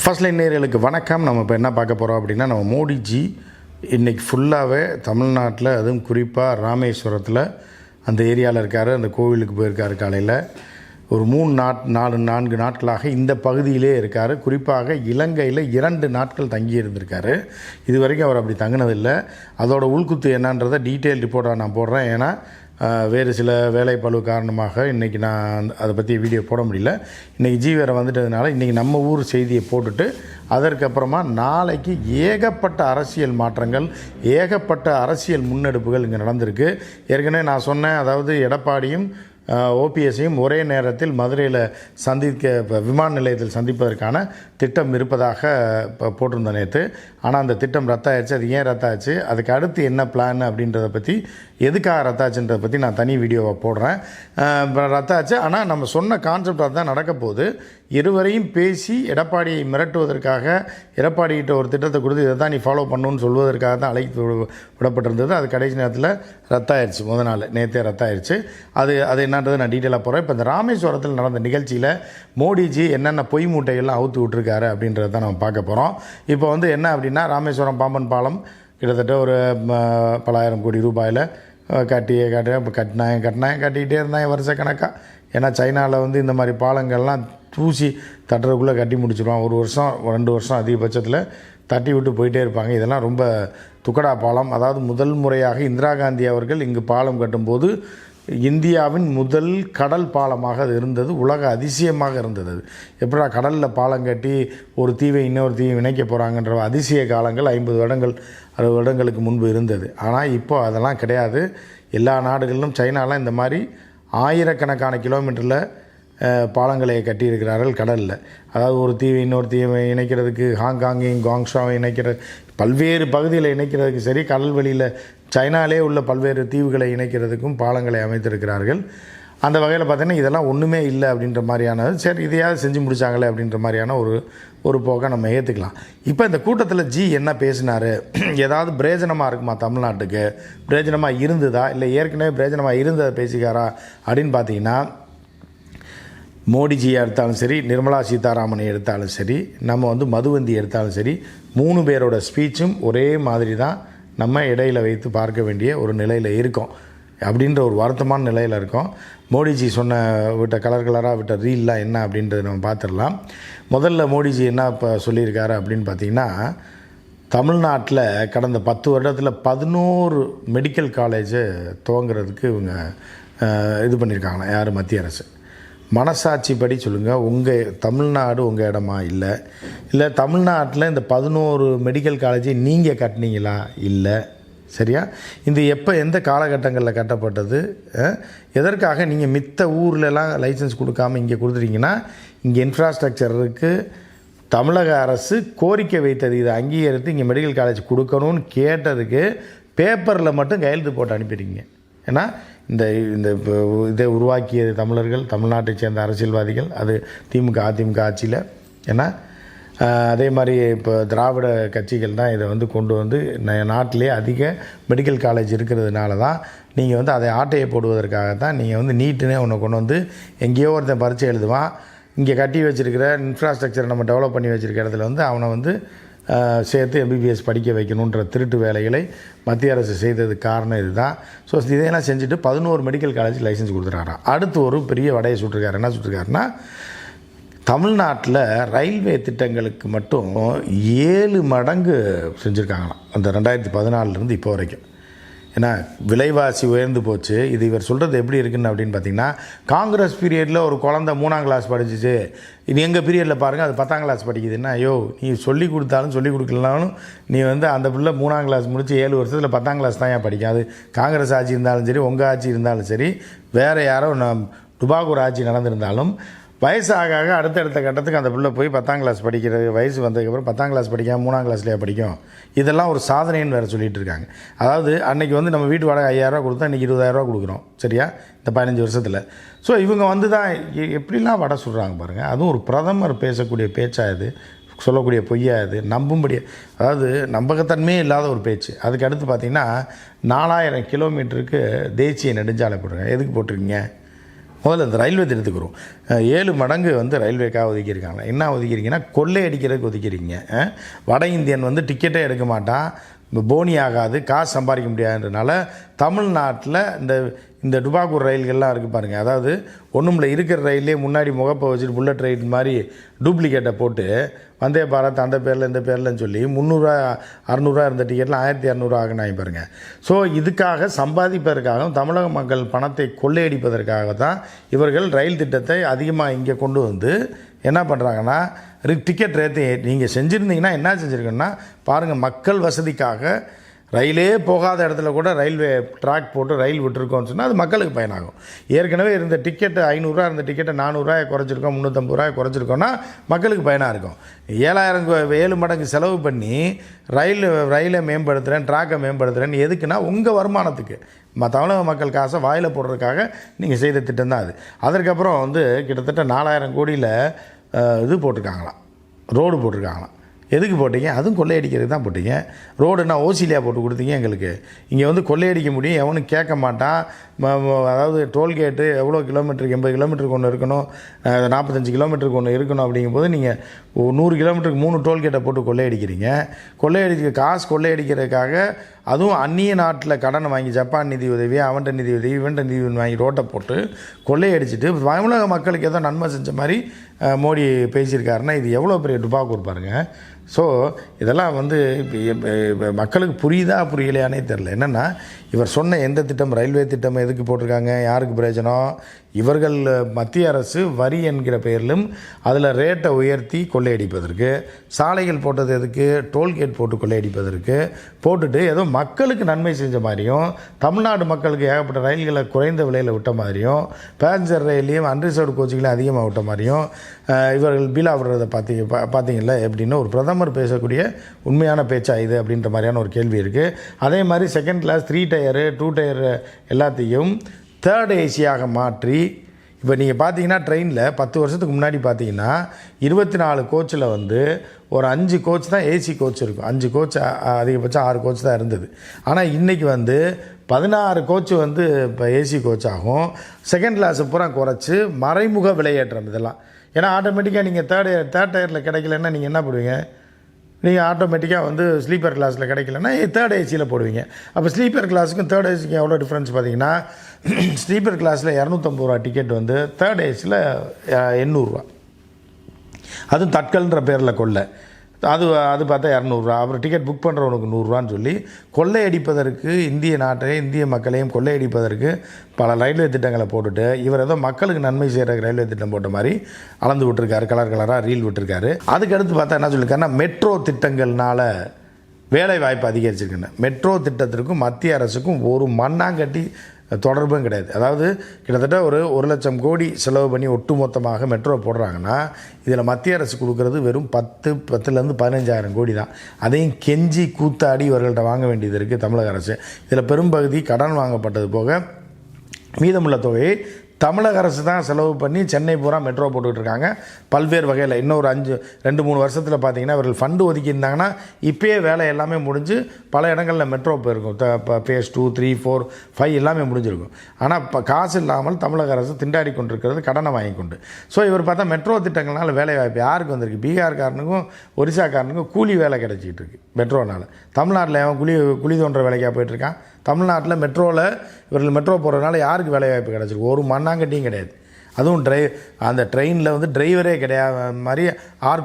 First line நேயர்களுக்கு வணக்கம். நம்ம இப்போ என்ன பார்க்க போகிறோம் அப்படின்னா, நம்ம மோடிஜி இன்றைக்கி ஃபுல்லாகவே தமிழ்நாட்டில், அதுவும் குறிப்பாக ராமேஸ்வரத்தில் அந்த ஏரியாவில் இருக்கார். அந்த கோவிலுக்கு போயிருக்காரு. காலையில் ஒரு 4 நாட்களாக இந்த பகுதியிலே இருக்கார். குறிப்பாக இலங்கையில் 2 நாட்கள் தங்கி இருந்திருக்காரு. இது வரைக்கும் அவர் அப்படி தங்கினதில்லை. அதோட உள்குத்து என்னன்றதை டீட்டெயில் ரிப்போர்ட்டாக நான் போடுறேன். ஏன்னா வேறு சில வேலை பளு காரணமாக இன்றைக்கி நான் அதை பற்றி வீடியோ போட முடியல. இன்றைக்கி வேறு வந்துட்டதுனால இன்றைக்கி நம்ம ஊர் செய்தியை போட்டுட்டு அதற்கப்புறமா நாளைக்கு ஏகப்பட்ட அரசியல் மாற்றங்கள், ஏகப்பட்ட அரசியல் முன்னெடுப்புகள் இங்கே நடந்திருக்கு. ஏற்கனவே நான் சொன்னேன், அதாவது எடப்பாடியும் ஓபிஎஸ்ஸையும் ஒரே நேரத்தில் மதுரையில் விமான நிலையத்தில் சந்திப்பதற்கான திட்டம் இருப்பதாக போட்டிருந்த நேற்று. ஆனால் அந்த திட்டம் ரத்தாயிடுச்சு. அது ஏன் ரத்தாச்சு, அதுக்கு அடுத்து என்ன பிளான் அப்படின்றத பற்றி, எதுக்காக ரத்தாச்சுன்றதை பற்றி நான் தனி வீடியோவை போடுறேன். ரத்தாச்சு. ஆனால் நம்ம சொன்ன கான்செப்ட் அதுதான் நடக்க போகுது. இருவரையும் பேசி எடப்பாடியை மிரட்டுவதற்காக, எடப்பாடிகிட்ட ஒரு திட்டத்தை கொடுத்து இதை தான் நீ ஃபாலோ பண்ணணும்னு சொல்வதற்காக தான் அழைத்து விடப்பட்டிருந்தது. அது கடைசி நேரத்தில் ரத்தாயிருச்சு. முதல் நாள் நேற்றே ரத்தாயிருச்சு. அது என்னன்றது நான் டீட்டெயிலாக போகிறேன். இப்போ இந்த ராமேஸ்வரத்தில் நடந்த நிகழ்ச்சியில் மோடிஜி என்னென்ன பொய் மூட்டைகள்லாம் அவுத்து விட்டுருக்காரு அப்படின்றத தான் நம்ம பார்க்க போகிறோம். இப்போ என்ன அப்படின்னா, ராமேஸ்வரம் பாம்பன் பாலம் கிட்டத்தட்ட ஒரு பல ஆயிரம் கோடி ரூபாயில் கட்டிக்கிட்டே இருந்தாங்க வருஷக்கணக்காக. ஏன்னா சைனாவில் இந்த மாதிரி பாலங்கள்லாம் தூசி தட்டுறதுக்குள்ளே கட்டி முடிச்சிடுவான். 1 வருஷம் 2 வருஷம் அதிகபட்சத்தில் தட்டி விட்டு போயிட்டே இருப்பாங்க. இதெல்லாம் ரொம்ப துக்கடா பாலம். அதாவது முதல் முறையாக இந்திரா காந்தி அவர்கள் இங்கு பாலம் கட்டும்போது இந்தியாவின் முதல் கடல் பாலமாக அது இருந்தது. உலக அதிசயமாக இருந்தது. அது எப்படா கடலில் பாலம் கட்டி ஒரு தீவை இன்னொரு தீவை இணைக்க போகிறாங்கன்ற அதிசய காலங்கள் 50 வருடங்கள் 60 வருடங்களுக்கு முன்பு இருந்தது. ஆனால் இப்போ அதெல்லாம் கிடையாது. எல்லா நாடுகளிலும், சைனாலாம் இந்த மாதிரி ஆயிரக்கணக்கான கிலோமீட்டரில் பாலங்களை கட்டியிருக்கிறார்கள் கடலில். அதாவது ஒரு தீவை இன்னொரு தீவை இணைக்கிறதுக்கு, ஹாங்காங்கையும் காங்ஷாவை இணைக்கிற பல்வேறு பகுதிகளை இணைக்கிறதுக்கு சரி, கடல்வெளியில் சைனாலே உள்ள பல்வேறு தீவுகளை இணைக்கிறதுக்கும் பாலங்களை அமைத்திருக்கிறார்கள். அந்த வகையில் பார்த்தீங்கன்னா இதெல்லாம் ஒன்றுமே இல்லை அப்படின்ற மாதிரியானது. சரி, இதையாவது செஞ்சு முடித்தாங்களே அப்படின்ற மாதிரியான ஒரு போக்கை நம்ம ஏற்றுக்கலாம். இப்போ இந்த கூட்டத்தில் என்ன பேசினார், ஏதாவது பிரயோஜனமாக இருக்குமா, தமிழ்நாட்டுக்கு பிரயோஜனமாக இருந்ததா, இல்லை ஏற்கனவே பிரயோஜனமாக இருந்ததை பேசிக்காரா அப்படின்னு பார்த்தீங்கன்னா, மோடிஜியை எடுத்தாலும் சரி, நிர்மலா சீதாராமனை எடுத்தாலும் சரி, நம்ம மதுவந்தி எடுத்தாலும் சரி, 3 பேரோட ஸ்பீச்சும் ஒரே மாதிரி தான் நம்ம இடையில் வைத்து பார்க்க வேண்டிய ஒரு நிலையில் இருக்கோம். அப்படின்ற ஒரு வருத்தமான நிலையில் இருக்கோம். மோடிஜி விட்ட கலராக விட்ட ரீல்லாம் என்ன அப்படின்றத நம்ம பார்த்துடலாம். முதல்ல மோடிஜி என்ன இப்போ சொல்லியிருக்காரு அப்படின்னு பார்த்திங்கன்னா, தமிழ்நாட்டில் கடந்த 10 வருடத்தில் 11 மெடிக்கல் காலேஜை துவங்குறதுக்கு இவங்க இது பண்ணியிருக்காங்களா. யார்? மத்திய அரசு. மனசாட்சி படி சொல்லுங்கள், உங்கள் தமிழ்நாடு உங்கள் இடமா? இல்லை தமிழ்நாட்டில் இந்த 11 மெடிக்கல் காலேஜை நீங்கள் கட்டினீங்களா? இல்லை. சரியா? எந்த காலகட்டங்களில் கட்டப்பட்டது? எதற்காக நீங்கள் மித்த ஊர்லலாம் லைசன்ஸ் கொடுக்காமல் இங்கே கொடுத்துட்டீங்கன்னா, இங்கே இன்ஃப்ராஸ்ட்ரக்சர் இருக்குது. தமிழக அரசு கோரிக்கை வைத்தது, இதை அங்கீகரித்து இங்கே மெடிக்கல் காலேஜ் கொடுக்கணும்னு கேட்டதுக்கு பேப்பரில் மட்டும் கையெழுத்து போட்டு அனுப்பிடுங்க. ஏன்னா இதை உருவாக்கியது தமிழர்கள், தமிழ்நாட்டை சேர்ந்த அரசியல்வாதிகள். அது திமுக அதிமுக ஆட்சியில். ஏன்னா அதே மாதிரி இப்போ திராவிட கட்சிகள் தான் இதை கொண்டு நாட்டிலே அதிக மெடிக்கல் காலேஜ் இருக்கிறதுனால தான் நீங்கள் அதை ஆட்டையை போடுவதற்காக தான் நீங்கள் நீட்டுனே ஒன்று கொண்டு எங்கேயோ ஒருத்தன் பரீட்சை எழுதுவான். இங்கே கட்டி வச்சுருக்கிற இன்ஃப்ராஸ்ட்ரக்சரை நம்ம டெவலப் பண்ணி வச்சுருக்க இடத்துல அவனை சேர்த்து எம்பிபிஎஸ் படிக்க வைக்கணுன்ற திருட்டு வேலைகளை மத்திய அரசு செய்ததுக்கு காரணம் இதுதான். ஸோ இதையெல்லாம் செஞ்சுட்டு 11 மெடிக்கல் காலேஜ் லைசன்ஸ் கொடுத்துருக்காராம். அடுத்து ஒரு பெரிய வடையை சுட்டிருக்காரு. என்ன சுட்டிருக்காருன்னா, தமிழ்நாட்டில் ரயில்வே திட்டங்களுக்கு மட்டும் 7 மடங்கு செஞ்சுருக்காங்களாம் அந்த 2014 இப்போ வரைக்கும். ஏன்னா விலைவாசி உயர்ந்து போச்சு. இது இவர் சொல்கிறது எப்படி இருக்குன்னு அப்படின்னு பார்த்தீங்கன்னா, காங்கிரஸ் பீரியடில் ஒரு குழந்தை 3ஆம் கிளாஸ் படிச்சிச்சு, இது எங்கள் பீரியடில் பாருங்கள் அது 10ஆம் கிளாஸ் படிக்குதுன்னா, ஐயோ நீ சொல்லி கொடுத்தாலும் சொல்லி கொடுக்கலனாலும் நீ அந்த பிள்ளை 3ஆம் கிளாஸ் முடித்து 7 வருஷத்தில் 10ஆம் கிளாஸ் தான் ஏன் படிக்கும். அது காங்கிரஸ் ஆட்சி இருந்தாலும் சரி, உங்கள் ஆட்சி இருந்தாலும் சரி, வேறு யாரோ டுபாகூர் ஆட்சி நடந்திருந்தாலும் வயசாக அடுத்தடுத்த கட்டத்துக்கு அந்த பிள்ளை போய் 10ஆம் கிளாஸ் படிக்கிற வயசு வந்ததுக்கப்புறம் 10ஆம் கிளாஸ் படிக்காமல் 3ஆம் கிளாஸ்லேயே படிக்கும். இதெல்லாம் ஒரு சாதனைன்னு வேறு சொல்லிகிட்டு இருக்காங்க. அதாவது அன்றைக்கி நம்ம வீட்டு வாடகை 5000 கொடுத்தா இன்றைக்கி 20000 கொடுக்குறோம். சரியா? இந்த 15 வருஷத்தில். ஸோ இவங்க தான் எப்படிலாம் வடை சொல்கிறாங்க பாருங்கள். அதுவும் ஒரு பிரதமர் பேசக்கூடிய பேச்சா இது, சொல்லக்கூடிய பொய்யா இது, நம்பும்படி, அதாவது நம்பகத்தன்மையே இல்லாத ஒரு பேச்சு. அதுக்கு அடுத்து பார்த்திங்கன்னா 4000 கிலோமீட்டருக்கு தேசிய நெடுஞ்சாலை போட்டிருக்காங்க. எதுக்கு போட்டிருக்கீங்க? முதல்ல இந்த ரயில்வே திட்டத்துக்கு 7 மடங்கு வந்து ரயில்வேக்காக ஒதுக்கியிருக்காங்க. என்ன ஒதுக்கியிருக்கீங்கன்னா கொள்ளை அடிக்கிறதுக்கு ஒதுக்கியிருக்கீங்க. வட இந்தியன் வந்து டிக்கெட்டே எடுக்க மாட்டான், போனி ஆகாது, காசு சம்பாதிக்க முடியாதுன்றனால தமிழ்நாட்டில் இந்த டுபாக்கூர் ரயில்கள்லாம் இருக்குது பாருங்கள். அதாவது ஒன்றுமில்ல, இருக்கிற ரயிலே முன்னாடி முகப்பை வச்சுட்டு புல்லட் ரயில் மாதிரி டூப்ளிகேட்டை போட்டு வந்தே பாரத் அந்த பேரில் இந்த பேர்லன்னு சொல்லி 300 600 இருந்த டிக்கெட்லாம் 1200 ஆகினாங்க பாருங்கள். ஸோ இதுக்காக சம்பாதிப்பதற்காகவும் தமிழக மக்கள் பணத்தை கொள்ளையடிப்பதற்காக தான் இவர்கள் ரயில் திட்டத்தை அதிகமாக இங்கே கொண்டு வந்து என்ன பண்ணுறாங்கன்னா டிக்கெட் ரேட்டு நீங்கள் செஞ்சுருந்தீங்கன்னா என்ன செஞ்சுருக்கோன்னா பாருங்கள், மக்கள் வசதிக்காக ரயிலே போகாத இடத்துல கூட ரயில்வே ட்ராக் போட்டு ரயில் விட்டுருக்கோன்னு சொன்னால் அது மக்களுக்கு பயனாகும். ஏற்கனவே இருந்த டிக்கெட்டு 500 இருந்த டிக்கெட்டை 400 குறைச்சிருக்கோம், 350 குறைச்சிருக்கோன்னா மக்களுக்கு பயனாக இருக்கும். 7 மடங்கு செலவு பண்ணி ரயிலை மேம்படுத்துகிறேன், ட்ராக்கை மேம்படுத்துகிறேன்னு எதுக்குன்னா உங்கள் வருமானத்துக்கு, தமிழக மக்கள் காசை வாயில் போடுறதுக்காக நீங்கள் செய்த திட்டம் தான் அது. அதற்கப்புறம் வந்து கிட்டத்தட்ட 4000 கோடியில் இது போட்டிருக்காங்களாம், ரோடு போட்டிருக்காங்களாம். எதுக்கு போட்டீங்க? அதுவும் கொள்ளையடிக்கிறதுக்கு தான் போட்டீங்க. ரோடுன்னா ஓசிலியாக போட்டு கொடுத்தீங்க எங்களுக்கு. இங்கே வந்து கொள்ளையடிக்க முடியும், எவனும் கேட்க மாட்டான். அதாவது டோல்கேட்டு எவ்வளோ கிலோமீட்டருக்கு 80 கிலோமீட்டருக்கு ஒன்று இருக்கணும், 45 கிலோமீட்டருக்கு ஒன்று இருக்கணும். அப்படிங்கும்போது நீங்கள் 100 கிலோமீட்டருக்கு 3 டோல்கேட்டை போட்டு கொள்ளையடிக்கிறீங்க. காசு கொள்ளையடிக்கிறதுக்காக அதுவும் அந்நிய நாட்டில் கடனை வாங்கி ஜப்பான் நிதி உதவி, அவன்கிட்ட நிதி உதவி, இவன்கிட்ட நிதி உதவி வாங்கி ரோட்டை போட்டு கொள்ளையடிச்சிட்டு தமிழக மக்களுக்கு ஏதோ நன்மை செஞ்ச மாதிரி மோடி பேசியிருக்காருன்னா இது எவ்வளோ பெரிய டுபாக்கூர் பாருங்கள். ஸோ இதெல்லாம் வந்து மக்களுக்கு புரியுதா புரியலையானே தெரில. என்னென்னா இவர் சொன்ன எந்த திட்டம், ரயில்வே திட்டம் எதுக்கு போட்டிருக்காங்க, யாருக்கு பிரயோஜனம்? இவர்கள் மத்திய அரசு வரி என்கிற பெயரிலும் அதில் ரேட்டை உயர்த்தி கொள்ளையடிப்பதற்கு, சாலைகள் போட்டது எதுக்கு, டோல்கேட் போட்டு கொள்ளையடிப்பதற்கு போட்டுட்டு ஏதோ மக்களுக்கு நன்மை செஞ்ச மாதிரியும், தமிழ்நாடு மக்களுக்கு ஏகப்பட்ட ரயில்களை குறைந்த விலையில் விட்ட மாதிரியும், பேசஞ்சர் ரயிலையும் அன்ரிசர்வ்டு கோச்சிங்களையும் அதிகமாக விட்ட மாதிரியும் இவர்கள் பீலா விடுறதை பார்த்தீங்கல்ல எப்படின்னு ஒரு பிரதமர் பேசக்கூடிய உண்மையான பேச்சா இது அப்படின்ற மாதிரியான ஒரு கேள்வி இருக்குது. அதே மாதிரி செகண்ட் கிளாஸ், 3 டயரு 2 டயர் எல்லாத்தையும் 3rd ஏசியாக மாற்றி, இப்போ நீங்கள் பார்த்தீங்கன்னா ட்ரெயினில் 10 வருஷத்துக்கு முன்னாடி பார்த்தீங்கன்னா 24 கோச்சில் வந்து ஒரு 5 கோச் தான் ஏசி கோச் இருக்கும். 5 கோச், அதிகபட்சம் 6 கோச் தான் இருந்தது. ஆனால் இன்றைக்கி வந்து 16 கோச் வந்து இப்போ ஏசி கோச் ஆகும். செகண்ட் கிளாஸு பூரா குறைச்சி மறைமுக விலையேற்றம் இதெல்லாம். ஏன்னா ஆட்டோமேட்டிக்காக நீங்கள் தேர்ட் டயரில் கிடைக்கலன்னா நீங்கள் என்ன பண்ணுவீங்க? நீங்கள் ஆட்டோமேட்டிக்காக வந்து ஸ்லீப்பர் கிளாஸில் கிடைக்கலன்னா 3rd ஏசியில் போடுவீங்க. அப்போ ஸ்லீப்பர் கிளாஸுக்கும் 3rd ஏசிக்கும் எவ்வளோ டிஃப்ரென்ஸ் பார்த்தீங்கன்னா, ஸ்லீப்பர் கிளாஸில் 250 ரூபா டிக்கெட் வந்து 3rd ஏசியில் 800 ரூபா. அதுவும் தட்கல்ன்ற பேரில் அது பார்த்தா 200 ரூபா. அப்புறம் டிக்கெட் புக் பண்ணுறவனுக்கு 100 ரூபான்னு சொல்லி கொள்ளையடிப்பதற்கு, இந்திய நாட்டையும் இந்திய மக்களையும் கொள்ளையடிப்பதற்கு பல ரயில்வே திட்டங்களை போட்டுட்டு இவர் ஏதோ மக்களுக்கு நன்மை செய்கிற ரயில்வே திட்டம் போட்ட மாதிரி அளந்து விட்டுருக்காரு, கலராக ரீல் விட்டுருக்காரு. அதுக்கடுத்து பார்த்தா என்ன சொல்லியிருக்காருன்னா, மெட்ரோ திட்டங்கள்னால வேலை வாய்ப்பு அதிகரிச்சிருக்குன்னு. மெட்ரோ திட்டத்திற்கும் மத்திய அரசுக்கும் ஒரு மண்ணாங்கட்டி தொடர்பும் கிடையாது. அதாவது கிட்டத்தட்ட ஒரு 1,00,000 கோடி செலவு பண்ணி ஒட்டுமொத்தமாக மெட்ரோ போடுறாங்கன்னா இதில் மத்திய அரசு கொடுக்குறது வெறும் 10,000 15,000 கோடி தான். அதையும் கெஞ்சி கூத்தாடி இவர்கள்ட்ட வாங்க வேண்டியது இருக்குது தமிழக அரசு. இதில் பெரும்பகுதி கடன் வாங்கப்பட்டது போக மீதமுள்ள தொகையை தமிழக அரசு தான் செலவு பண்ணி சென்னை பூரா மெட்ரோ போட்டுக்கிட்டு இருக்காங்க பல்வேறு வகையில். இன்னொரு 2-3 வருஷத்தில் பார்த்தீங்கன்னா இவர்கள் ஃபண்டு ஒதுக்கியிருந்தாங்கன்னா இப்போயே வேலை எல்லாமே முடிஞ்சு பல இடங்களில் மெட்ரோ போயிருக்கும். phase 2, 3, 4, 5 எல்லாமே முடிஞ்சிருக்கும். ஆனால் இப்போ காசு இல்லாமல் தமிழக அரசு திண்டாடி கொண்டிருக்கிறது கடனை வாங்கி கொண்டு. ஸோ இவர் பார்த்தா மெட்ரோ திட்டங்கள்னால வேலை வாய்ப்பு யாருக்கு வந்திருக்கு? பீகார்காரனுக்கும் ஒரிசாக்காரனுக்கும் கூலி வேலை கிடைச்சிக்கிட்டு இருக்குது மெட்ரோனால். தமிழ்நாட்டில் அவன் குழி தோன்ற வேலைக்காக போயிட்டுருக்கான். தமிழ்நாட்டில் இவர்கள் மெட்ரோ போகிறதுனால யாருக்கு வேலைவாய்ப்பு கிடச்சிருக்கு? ஒரு மண்ணாங்கட்டியும் கிடையாது. அதுவும் அந்த ட்ரெயினில் வந்து டிரைவரே கிடையாது மாதிரி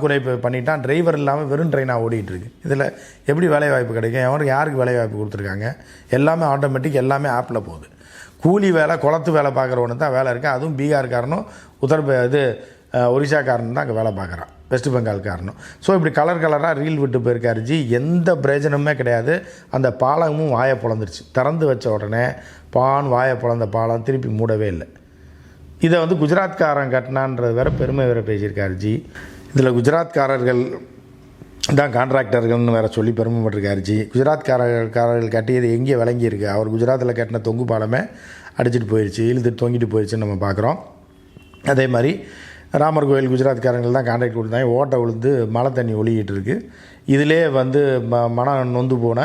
குறைப்பு பண்ணிட்டான். டிரைவர் இல்லாமல் வெறும் ட்ரெயினாக ஓடிட்டுருக்கு. இதில் எப்படி வேலைவாய்ப்பு கிடைக்கும்? எவனுக்கு யாருக்கு வேலைவாய்ப்பு கொடுத்துருக்காங்க? எல்லாமே ஆட்டோமேட்டிக், எல்லாமே ஆப்பில் போகுது. கூலி வேலை, குளத்து வேலை பார்க்குறவனுக்கு தான் வேலை இருக்குது. அதுவும் பீகார்காரனும் ஒரிசாக்காரனும் தான் அங்கே வேலை பார்க்குறான், வெஸ்ட் பெங்கால் காரணம். ஸோ இப்படி கலராக ரீல் விட்டு போயிருக்காரு ஜி. எந்த பிரயோஜனமே கிடையாது. அந்த பாலமும் வாயை பொழந்துருச்சு. திறந்து வச்ச உடனே வாயை பொழந்த பாலம் திருப்பி மூடவே இல்லை. இதை வந்து குஜராத்காரன் கட்டினான்றது வேறு பெருமை வேறு பேசியிருக்காரு ஜி. இதில் குஜராத்காரர்கள் தான் கான்ட்ராக்டர்கள்னு வேறு சொல்லி பெருமைப்பட்டிருக்காரு ஜி. குஜராத்காரர்கள் கட்டியது எங்கே விளங்கியிருக்கு? அவர் குஜராத்தில் கட்டின தொங்கு பாலமே அடிச்சுட்டு போயிடுச்சு, இழுத்துட்டு தொங்கிட்டு போயிடுச்சுன்னு நம்ம பார்க்குறோம். அதே மாதிரி ராமர் கோயில் குஜராத்காரங்கள் தான் கான்ட்ராக்ட் கொடுத்தாங்க. ஓட்டை விழுந்து மழை தண்ணி ஒழுகிட்டு இருக்குது. இதிலே வந்து மனம் நொந்து போன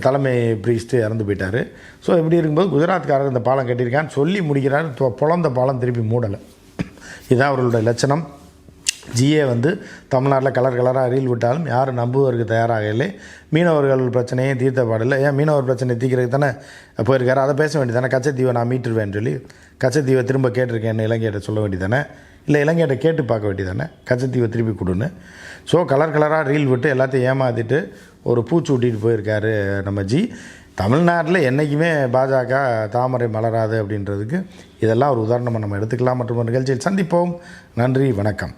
தலைமை ப்ரீஸ்ட்டு இறந்து போயிட்டார். ஸோ இப்படி இருக்கும்போது குஜராத்காரர் இந்த பாலம் கட்டியிருக்கான்னு சொல்லி முடிக்கிறார். பொழந்த பாலம் திருப்பி மூடலை. இதுதான் அவர்களுடைய லட்சணம். ஜிஏ வந்து தமிழ்நாட்டில் கலர் கலராக ரீல் விட்டாலும் யாரும் நம்புவதற்கு தயாராக இல்லை. மீனவர்கள் பிரச்சனையும் தீர்த்த பாடில்லை. ஏன் மீனவர் பிரச்சனை தீர்க்கிறதுக்கு தானே போயிருக்காரு, அதை பேச வேண்டியது தானே. கச்சத்தீவை நான் மீட்டுருவேன்னு சொல்லி கச்சத்தீவை திரும்ப கேட்டிருக்கேன்னு இலங்கையிட்ட சொல்ல வேண்டியது தானே, இல்லை இலங்கையிட்ட கேட்டு பார்க்க வேண்டியது தானே கச்சத்தீவை திருப்பி கொடுன்னு. ஸோ கலர் கலராக ரீல் விட்டு எல்லாத்தையும் ஏமாற்றிட்டு ஒரு பூச்சி விட்டிட்டு போயிருக்காரு நம்ம ஜி. தமிழ்நாட்டில் என்றைக்குமே பாஜக தாமரை மலராது அப்படின்றதுக்கு இதெல்லாம் ஒரு உதாரணமாக நம்ம எடுத்துக்கலாம். மற்றும் ஒரு நிகழ்ச்சியில் சந்திப்போம். நன்றி, வணக்கம்.